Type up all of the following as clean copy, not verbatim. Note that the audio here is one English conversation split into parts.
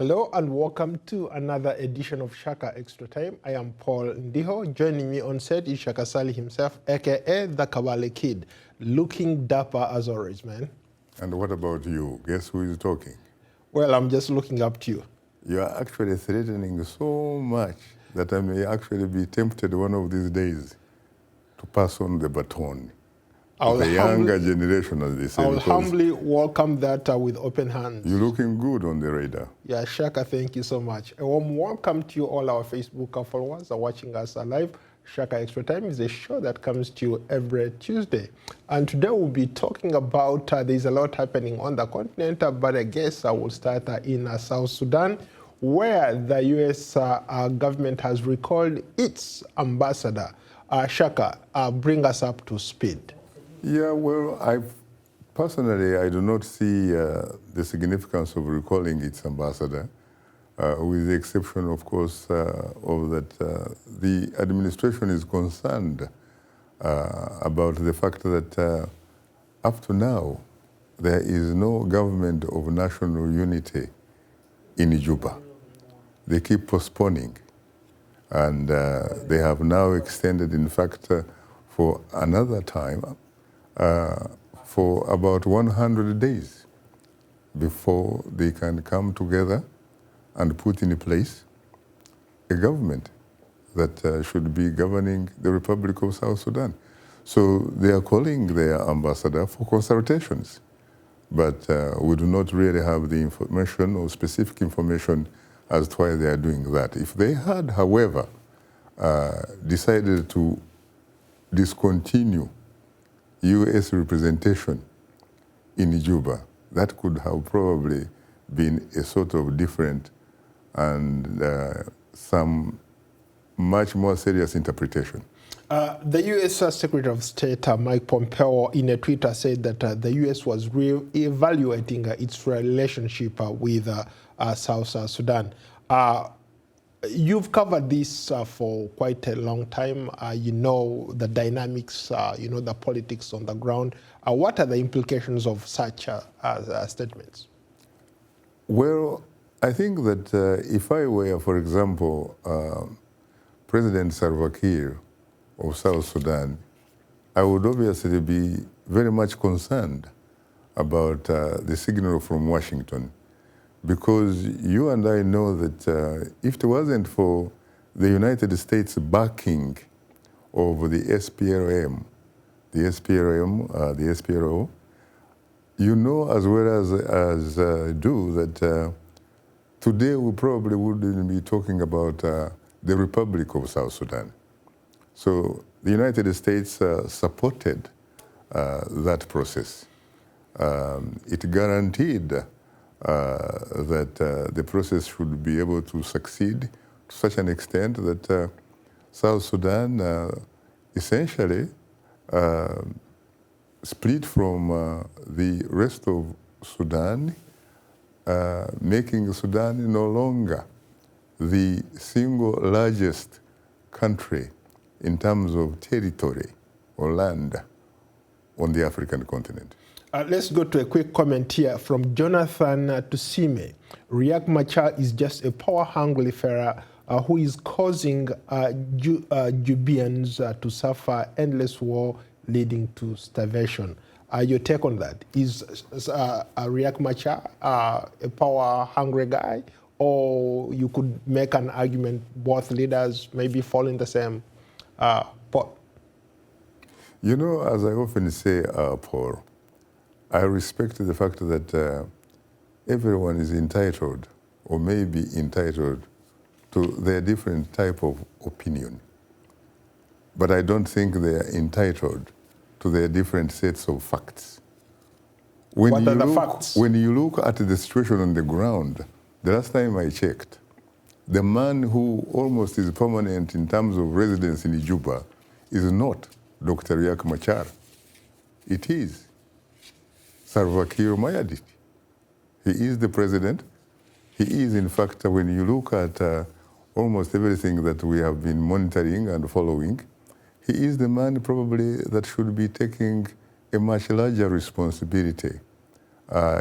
Hello and welcome to another edition of Shaka Extra Time. I am Paul Ndiho. Joining me on set is Shaka Sali himself, aka the Kabale Kid, looking dapper as always, man. And what about you? Guess who is talking? Well, I'm just looking up to you. You are actually threatening so much that I may actually be tempted one of these days to pass on the baton to the younger generation, as they say. I will humbly welcome that with open hands. You're looking good on the radar. Yeah, Shaka, thank you so much. A warm welcome to you, all our Facebook followers are watching us live. Shaka Extra Time is a show that comes to you every Tuesday. And today we'll be talking about, there's a lot happening on the continent, but I guess I will start in South Sudan, where the U.S. government has recalled its ambassador. Shaka, bring us up to speed. Yeah, well, personally, I do not see the significance of recalling its ambassador, with the exception, of course, of that the administration is concerned about the fact that up to now, there is no government of national unity in Juba. They keep postponing, and they have now extended, in fact, for another time, for about 100 days before they can come together and put in place a government that should be governing the Republic of South Sudan. So they are calling their ambassador for consultations, but we do not really have the information or specific information as to why they are doing that. If they had, however, decided to discontinue U.S. representation in Juba, that could have probably been a sort of different and some much more serious interpretation. The U.S. Secretary of State Mike Pompeo in a Twitter said that the U.S. was re-evaluating its relationship with South Sudan. You've covered this for quite a long time. You know the dynamics, you know the politics on the ground. What are the implications of such statements? Well, I think that if I were, for example, President Salva Kiir of South Sudan, I would obviously be very much concerned about the signal from Washington, because you and I know that if it wasn't for the United States backing of the SPLM, the SPLO, you know as well as do that today we probably wouldn't be talking about the Republic of South Sudan. So the United States supported that process. It guaranteed that the process should be able to succeed to such an extent that South Sudan essentially split from the rest of Sudan, making Sudan no longer the single largest country in terms of territory or land on the African continent. Let's go to a quick comment here from Jonathan Tusime. Riek Machar is just a power-hungry fella who is causing Jubians to suffer endless war leading to starvation. Your take on that? Is Riek Machar a power-hungry guy, or you could make an argument both leaders maybe fall in the same pot? You know, as I often say, Paul, I respect the fact that everyone is entitled, or may be entitled, to their different type of opinion. But I don't think they are entitled to their different sets of facts. What are the facts? When you look at the situation on the ground, the last time I checked, the man who almost is permanent in terms of residence in Juba is not Dr. Riek Machar. It is Salva Kiir Mayardit. He is the president. He is, in fact, when you look at almost everything that we have been monitoring and following, he is the man probably that should be taking a much larger responsibility.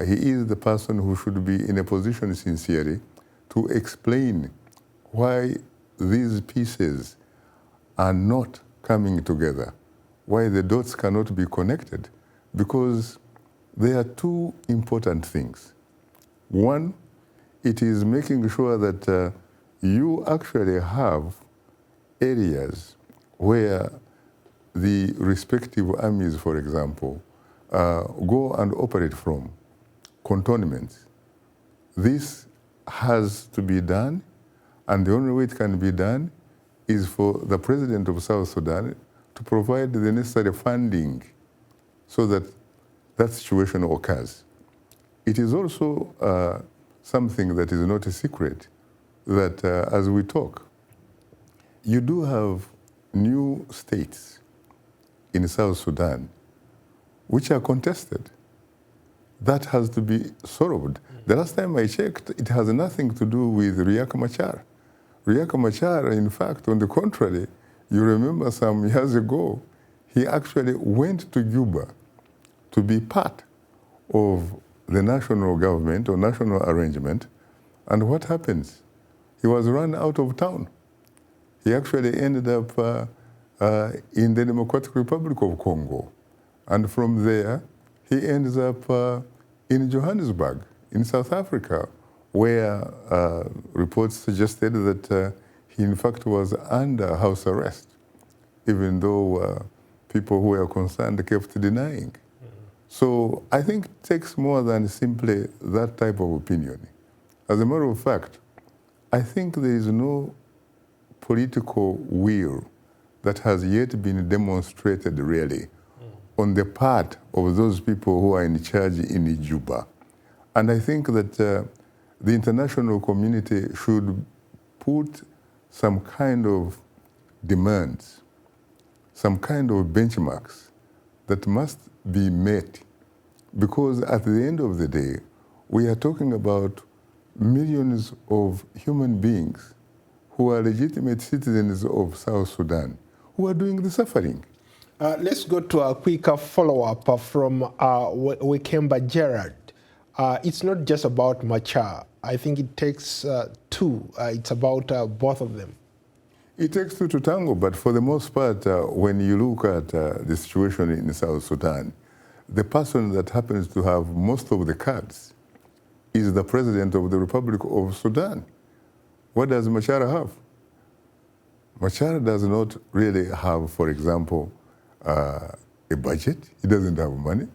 He is the person who should be in a position, sincerely, to explain why these pieces are not coming together, why the dots cannot be connected, because there are two important things. One, it is making sure that you actually have areas where the respective armies, for example, go and operate from, cantonments. This has to be done, and the only way it can be done is for the president of South Sudan to provide the necessary funding so that that situation occurs. It is also something that is not a secret that as we talk, you do have new states in South Sudan which are contested. That has to be solved. The last time I checked, it has nothing to do with Riek Machar. Riek Machar, in fact, on the contrary, you remember some years ago, he actually went to Juba to be part of the national government or national arrangement. And what happens? He was run out of town. He actually ended up in the Democratic Republic of Congo. And from there, he ends up in Johannesburg, in South Africa, where reports suggested that he in fact was under house arrest, even though people who were concerned kept denying. So I think it takes more than simply that type of opinion. As a matter of fact, I think there is no political will that has yet been demonstrated really on the part of those people who are in charge in Juba. And I think that the international community should put some kind of demands, some kind of benchmarks that must be met, because at the end of the day, we are talking about millions of human beings who are legitimate citizens of South Sudan who are doing the suffering. Let's go to a quick follow-up from Wekemba Gerard. It's not just about Machar. I think it takes two. It's about both of them. It takes two to tango, but for the most part, when you look at the situation in South Sudan, the person that happens to have most of the cards is the president of the Republic of Sudan. What does Machar have? Machar does not really have, for example, a budget. He doesn't have money.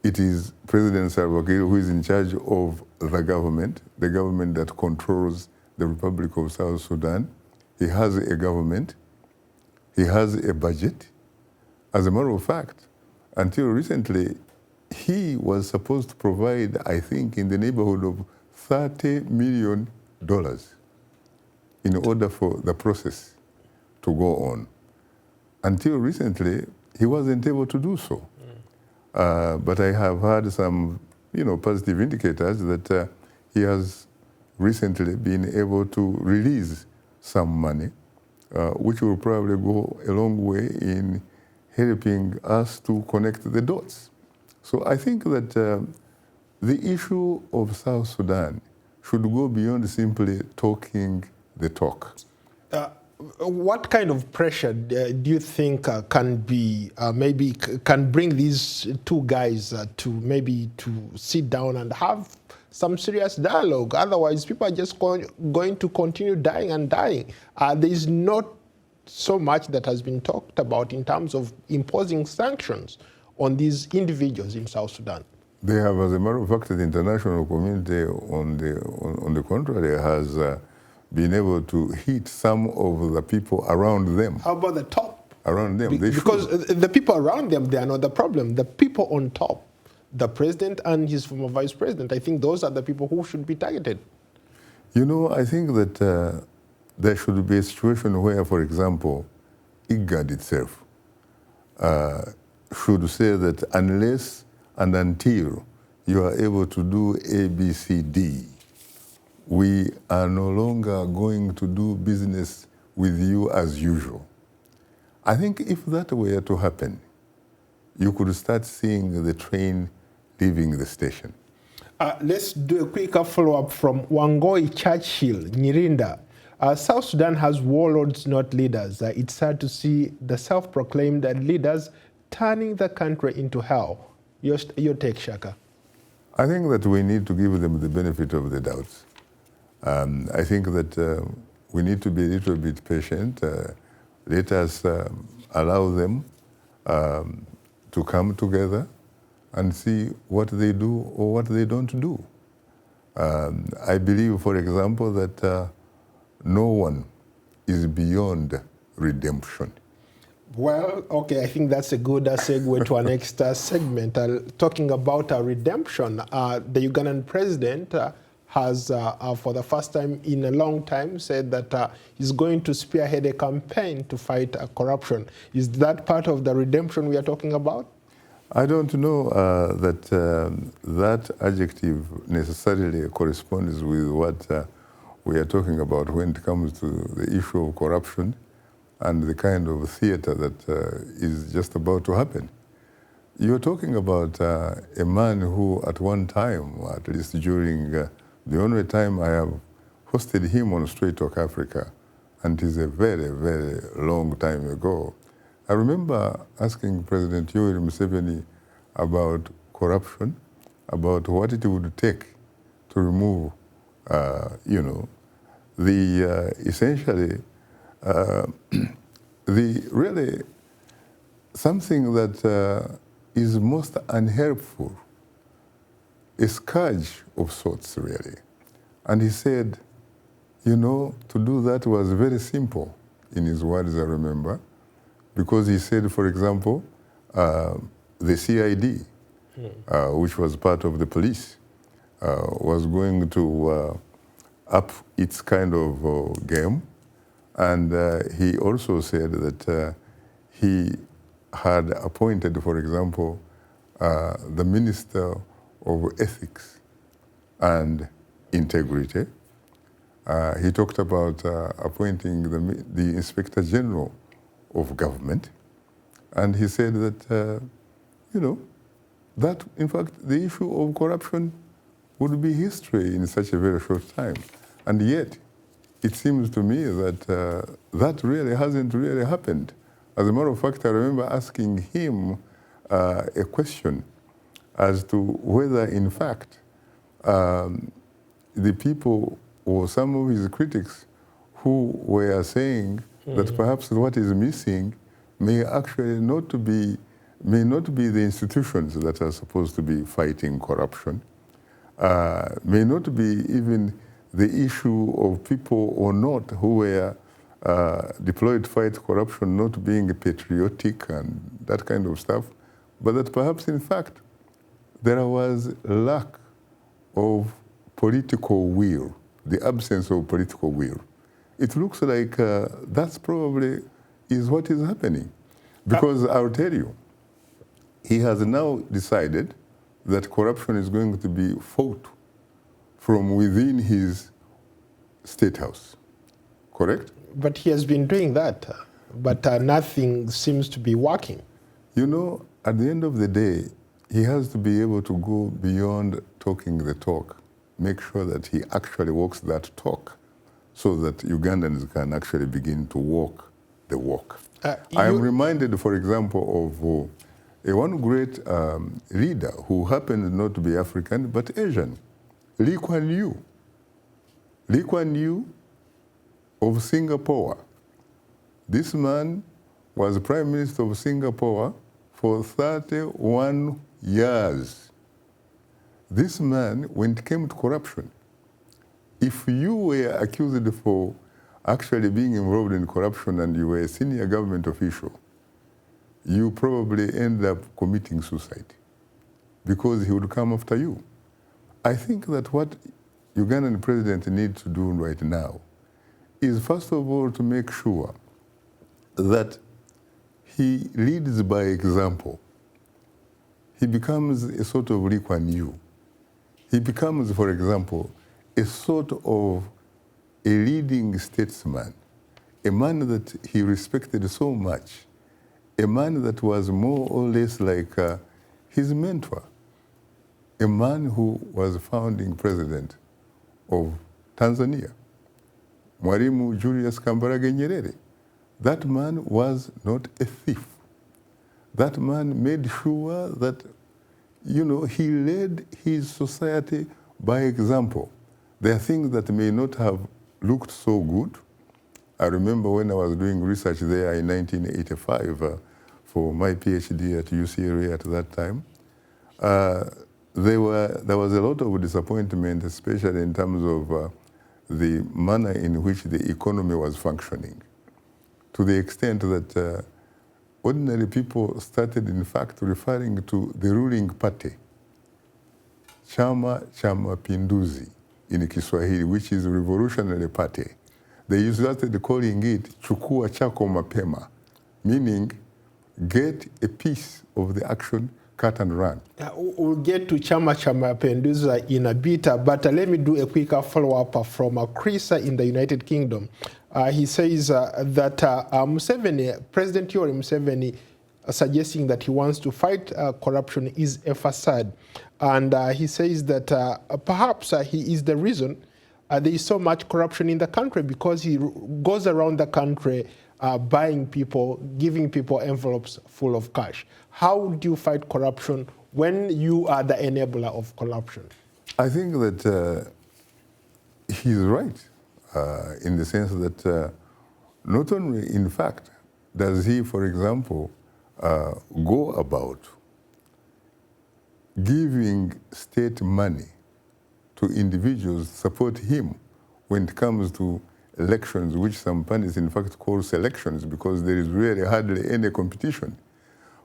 It is President Salva Kiir who is in charge of the government that controls the Republic of South Sudan. He has a government. He has a budget. As a matter of fact, until recently, he was supposed to provide, I think, in the neighborhood of $30 million in order for the process to go on. Until recently, he wasn't able to do so. But I have had some, positive indicators that he has recently been able to release some money, which will probably go a long way in helping us to connect the dots. So I think that the issue of South Sudan should go beyond simply talking the talk. What kind of pressure do you think can be, maybe can bring these two guys to sit down and have some serious dialogue? Otherwise, people are just going to continue dying and dying. There is not so much that has been talked about in terms of imposing sanctions on these individuals in South Sudan. They have, as a matter of fact, the international community, on the contrary, has been able to hit some of the people around them. How about the top? Around them. Because the people around them, they are not the problem. The people on top, the president and his former vice president, I think those are the people who should be targeted. I think that there should be a situation where, for example, IGAD itself should say that unless and until you are able to do A, B, C, D, we are no longer going to do business with you as usual. I think if that were to happen, you could start seeing the train leaving the station. Let's do a quick follow-up from Wangoi Churchill, Nyirinda. South Sudan has warlords, not leaders. It's sad to see the self-proclaimed leaders turning the country into hell. Your take, Shaka. I think that we need to give them the benefit of the doubt. I think that we need to be a little bit patient. Let us allow them to come together and see what they do or what they don't do. I believe, for example, that no one is beyond redemption. Well, okay, I think that's a good segue to our next segment. Talking about redemption, the Ugandan president has, for the first time in a long time, said that he's going to spearhead a campaign to fight corruption. Is that part of the redemption we are talking about? I don't know that that adjective necessarily corresponds with what we are talking about when it comes to the issue of corruption and the kind of theater that is just about to happen. You're talking about a man who at one time, at least during the only time I have hosted him on Straight Talk Africa, and it is a very, very long time ago, I remember asking President Yoweri Museveni about corruption, about what it would take to remove, essentially, the really something that is most unhelpful, a scourge of sorts, really. And he said, to do that was very simple, in his words, I remember. Because he said, for example, the CID, which was part of the police, was going to up its kind of game. And he also said that he had appointed, for example, the Minister of Ethics and Integrity. He talked about appointing the Inspector General of Government, and he said that, that in fact the issue of corruption would be history in such a very short time. And yet, it seems to me that that really hasn't really happened. As a matter of fact, I remember asking him a question as to whether, in fact, the people or some of his critics who were saying that perhaps what is missing may actually not be the institutions that are supposed to be fighting corruption, may not be even the issue of people or not who were deployed to fight corruption not being patriotic and that kind of stuff, but that perhaps in fact there was lack of political will, the absence of political will. It looks like that's probably is what is happening. Because I'll tell you, he has now decided that corruption is going to be fought from within his state house, correct? But he has been doing that, but nothing seems to be working. At the end of the day, he has to be able to go beyond talking the talk, make sure that he actually walks that talk, so that Ugandans can actually begin to walk the walk. I am reminded, for example, of one great leader who happened not to be African, but Asian, Lee Kuan Yew. Lee Kuan Yew of Singapore. This man was Prime Minister of Singapore for 31 years. This man, when it came to corruption, if you were accused for actually being involved in corruption and you were a senior government official, you probably end up committing suicide because he would come after you. I think that what Ugandan president needs to do right now is first of all to make sure that he leads by example. He becomes a sort of Lee Kuan Yew. He becomes, for example, a sort of a leading statesman, a man that he respected so much, a man that was more or less like his mentor, a man who was founding president of Tanzania, Mwalimu Julius Kambarage Nyerere. That man was not a thief. That man made sure that, you know, he led his society by example. There are things that may not have looked so good. I remember when I was doing research there in 1985 for my PhD at UCLA at that time, there was a lot of disappointment, especially in terms of the manner in which the economy was functioning, to the extent that ordinary people started, in fact, referring to the ruling party, Chama cha Mapinduzi in Kiswahili, which is Revolutionary Party. They started calling it Chukua Chako Mapema, meaning get a piece of the action, cut and run. We'll get to Chama cha Mapinduzi in a bit, but let me do a quick follow-up from Chris in the United Kingdom. He says that Museveni, President Yoweri Museveni, suggesting that he wants to fight corruption is a facade. And he says that perhaps he is the reason there is so much corruption in the country, because he goes around the country buying people, giving people envelopes full of cash. How do you fight corruption when you are the enabler of corruption? I think that he's right in the sense that not only, in fact, does he, for example, go about giving state money to individuals to support him when it comes to elections, which some pundits in fact call selections, because there is really hardly any competition.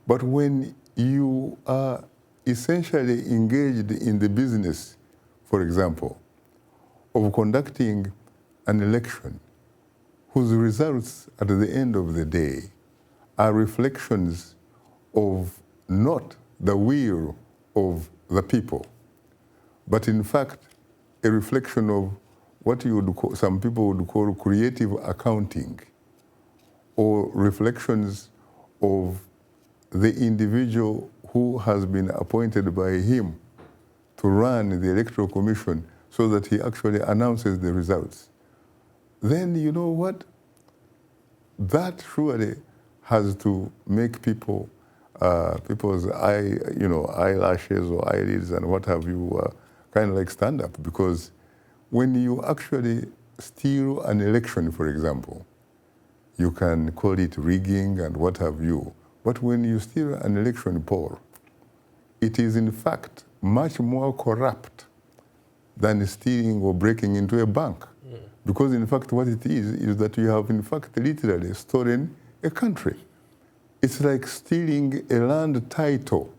But when you are essentially engaged in the business, for example, of conducting an election whose results at the end of the day are reflections of not the will of the people, but in fact a reflection of what you would call, some people would call creative accounting, or reflections of the individual who has been appointed by him to run the Electoral Commission so that he actually announces the results. Then you know what? That surely has to make people, people's eyelashes or eyelids and what have you kind of like stand up, because when you actually steal an election, for example, you can call it rigging and what have you. But when you steal an election poll, it is in fact much more corrupt than stealing or breaking into a bank. Because in fact what it is that you have in fact literally stolen a country. It's like stealing a land title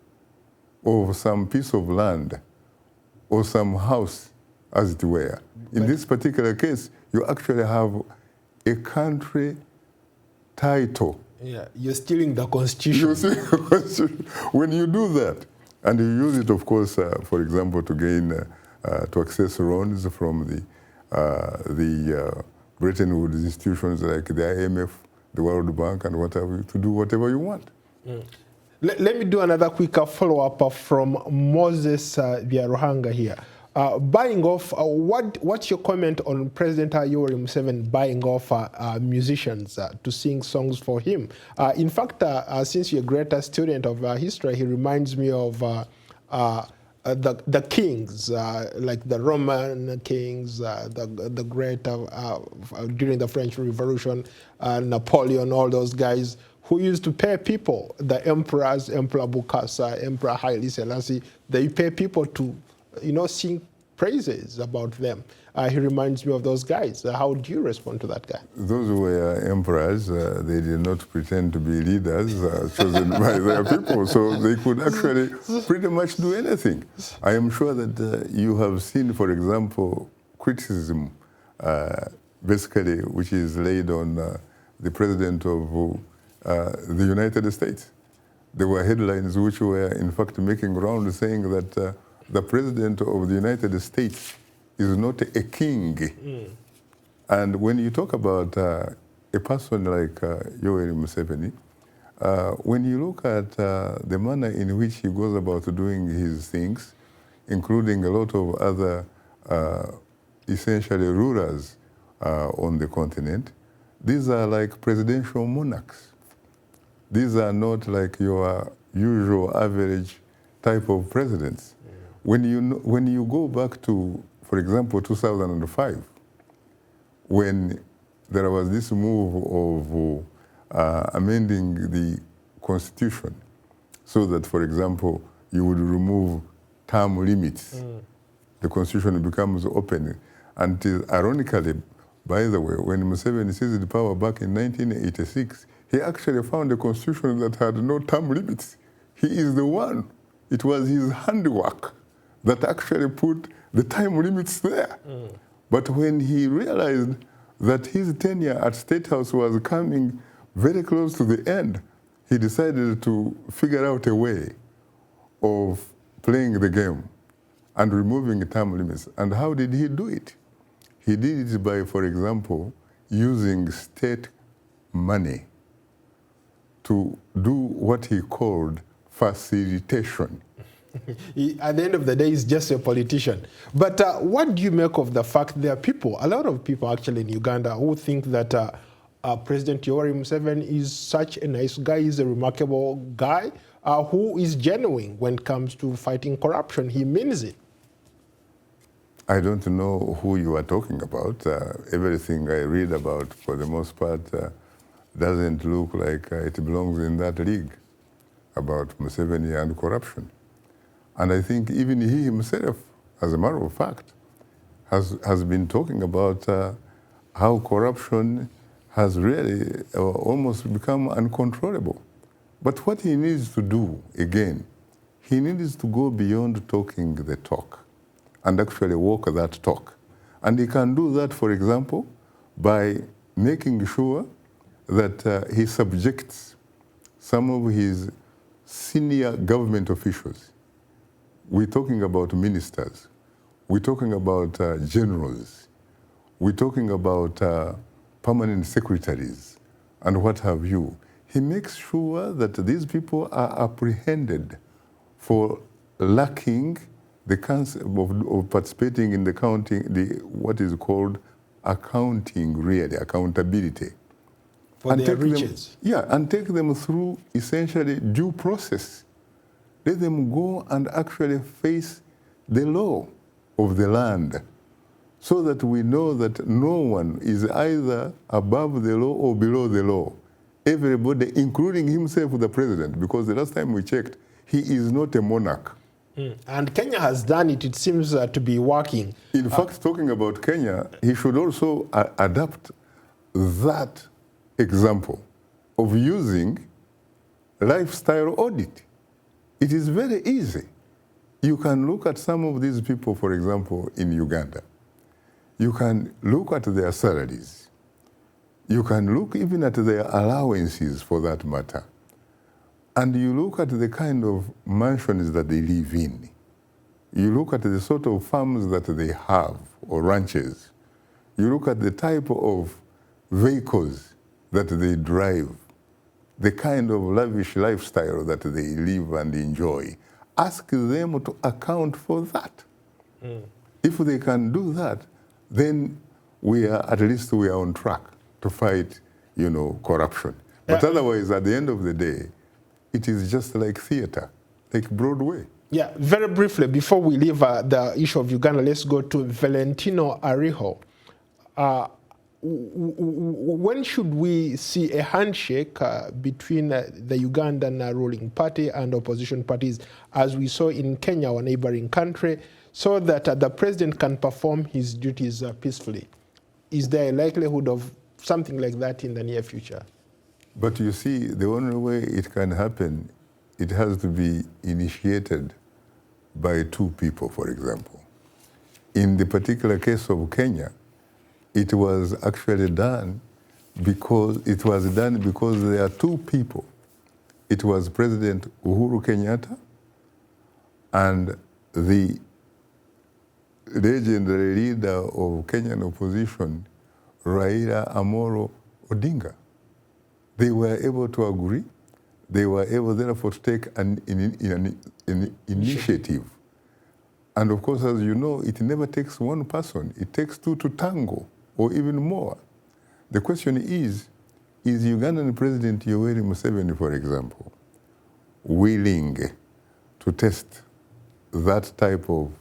of some piece of land or some house, as it were. In this particular case, you actually have a country title. Yeah, you're stealing the constitution. When you do that, and you use it, of course, for example, to gain, to access loans from the Bretton Woods institutions like the IMF, the World Bank, and whatever, to do whatever you want. Let me do another quick follow-up from Moses Byaruhanga here. Buying off, what's your comment on President Yoweri Museveni buying off musicians to sing songs for him? In fact, since you're a greater student of history, he reminds me of the kings, like the Roman kings, the great, during the French Revolution, Napoleon, all those guys who used to pay people, the emperors, Emperor Bukasa, Emperor Haile Selassie, they pay people to, sing praises about them. He reminds me of those guys. How do you respond to that guy? Those were emperors. They did not pretend to be leaders chosen by their people, so they could actually pretty much do anything. I am sure that you have seen, for example, criticism, basically, which is laid on the president of the United States. There were headlines which were, in fact, making rounds saying that the president of the United States is not a king. And when you talk about a person like Yoweri Museveni, when you look at the manner in which he goes about doing his things, including a lot of other essentially rulers on the continent, these are like presidential monarchs. These are not like your usual average type of presidents. Mm. When you go back to, for example, 2005, when there was this move of amending the constitution so that, for example, you would remove term limits. Mm. The constitution becomes open. And ironically, by the way, when Museveni seized the power back in 1986, he actually found a constitution that had no term limits. He is the one. It was his handiwork that actually put the time limits there. Mm. But when he realized that his tenure at State House was coming very close to the end, he decided to figure out a way of playing the game and removing term limits. And how did he do it? He did it by, for example, using state money to do what he called facilitation. At the end of the day, he's just a politician. But what do you make of the fact there are people, a lot of people actually in Uganda, who think that President Yoweri Museveni is such a nice guy, he's a remarkable guy, who is genuine when it comes to fighting corruption. He means it. I don't know who you are talking about. Everything I read about, for the most part, doesn't look like it belongs in that league about Museveni and corruption. And I think even he himself, as a matter of fact, has been talking about how corruption has really almost become uncontrollable. But what he needs to do, again, he needs to go beyond talking the talk and actually walk that talk. And he can do that, for example, by making sure that he subjects some of his senior government officials. We're talking about ministers. We're talking about generals. We're talking about permanent secretaries and what have you. He makes sure that these people are apprehended for lacking the concept of participating in the counting, what is called accounting, really, accountability. For their riches. And take them through essentially due process. Let them go and actually face the law of the land so that we know that no one is either above the law or below the law. Everybody, including himself, the president, because the last time we checked, he is not a monarch. Mm. And Kenya has done it. It seems to be working. In fact, talking about Kenya, he should also adapt that example of using lifestyle audit. It is very easy. You can look at some of these people, for example, in Uganda. You can look at their salaries. You can look even at their allowances, for that matter. And you look at the kind of mansions that they live in. You look at the sort of farms that they have, or ranches. You look at the type of vehicles that they drive, the kind of lavish lifestyle that they live and enjoy. Ask them to account for that. Mm. If they can do that, then at least we are on track to fight, corruption. But otherwise, at the end of the day, it is just like theater, like Broadway. Yeah, very briefly, before we leave the issue of Uganda, let's go to Valentino Ariho. When should we see a handshake between the Ugandan ruling party and opposition parties, as we saw in Kenya, our neighboring country, so that the president can perform his duties peacefully? Is there a likelihood of something like that in the near future? But you see, the only way it can happen, it has to be initiated by two people, for example. In the particular case of Kenya, it was actually done because there are two people. It was President Uhuru Kenyatta and the legendary leader of Kenyan opposition, Raila Amolo Odinga. They were able to agree. They were able, therefore, to take an initiative And of course, as you know, it never takes one person. It takes two to tango, or even more. The question is Ugandan President Yoweri Museveni, for example, willing to test that type of,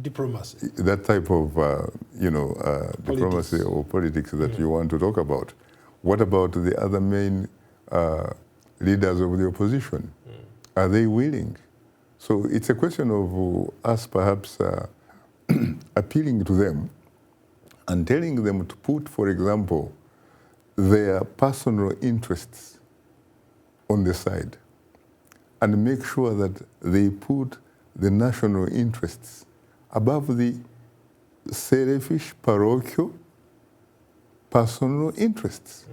diplomacy, that type of, diplomacy or politics that you want to talk about? What about the other main leaders of the opposition? Are they willing? So it's a question of us perhaps appealing to them and telling them to put, for example, their personal interests on the side and make sure that they put the national interests above the selfish, parochial, personal interests,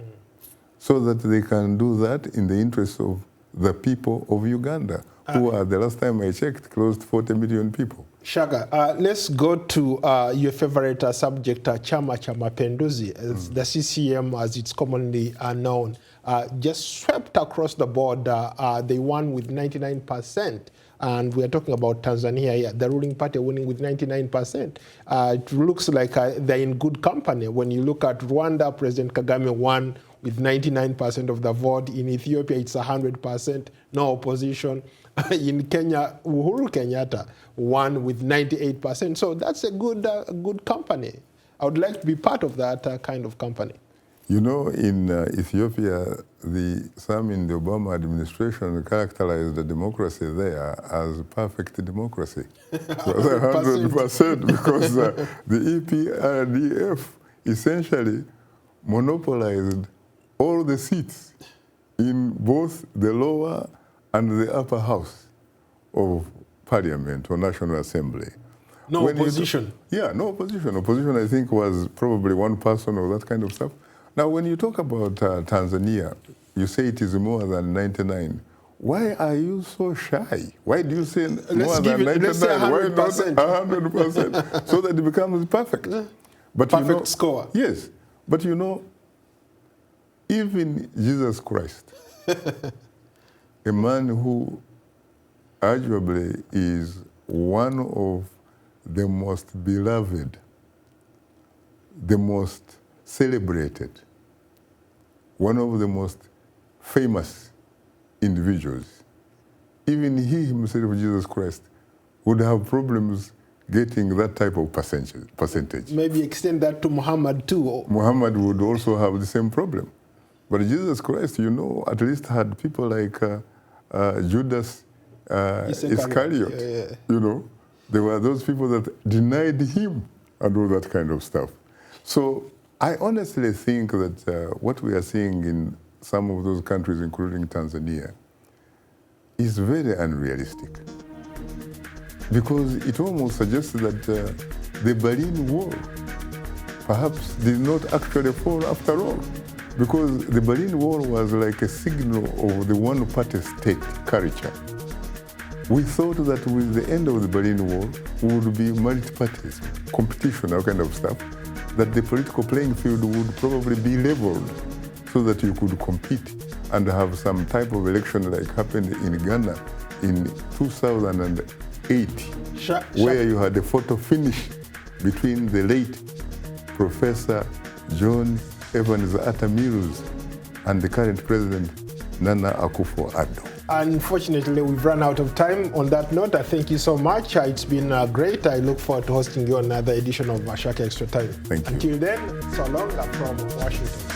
so that they can do that in the interest of the people of Uganda, who are, the last time I checked, close to 40 million people. Shaka, let's go to your favorite subject, Chama cha Mapinduzi, the CCM as it's commonly known. Just swept across the board, they won with 99%. And we are talking about Tanzania here, the ruling party winning with 99%. It looks like they're in good company. When you look at Rwanda, President Kagame won with 99% of the vote. In Ethiopia, it's 100%, no opposition. In Kenya, Uhuru Kenyatta won with 98%. So that's a good company. I would like to be part of that kind of company. You know, in Ethiopia, some in the Obama administration characterized the democracy there as perfect democracy. 100%, because the EPRDF essentially monopolized all the seats in both the lower and the upper house of parliament or National Assembly. No opposition? Yeah, no opposition. Opposition, I think, was probably one person or that kind of stuff. Now, when you talk about Tanzania, you say it is more than 99. Why are you so shy? Why do you say more than 99? Let's say 100%. Why not 100%? So that it becomes perfect. But perfect score. Yes. But you know, even Jesus Christ, a man who arguably is one of the most beloved, the most celebrated, one of the most famous individuals, even he himself, Jesus Christ, would have problems getting that type of percentage. Maybe extend that to Muhammad too. Muhammad would also have the same problem. But Jesus Christ, you know, at least had people like Judas Iscariot, you know. There were those people that denied him and all that kind of stuff. So I honestly think that what we are seeing in some of those countries, including Tanzania, is very unrealistic. Because it almost suggests that the Berlin Wall perhaps did not actually fall after all. Because the Berlin Wall was like a signal of the one-party state culture. We thought that with the end of the Berlin Wall would be multi-parties, competition, that kind of stuff, that the political playing field would probably be leveled so that you could compete and have some type of election like happened in Ghana in 2008, where you had a photo finish between the late Professor John Evans Atta Mills and the current president, Nana Akufo-Addo. Unfortunately, we've run out of time. On that note, I thank you so much. It's been great. I look forward to hosting you on another edition of Shaka Extra Time. Thank you. Until then, so long from Washington.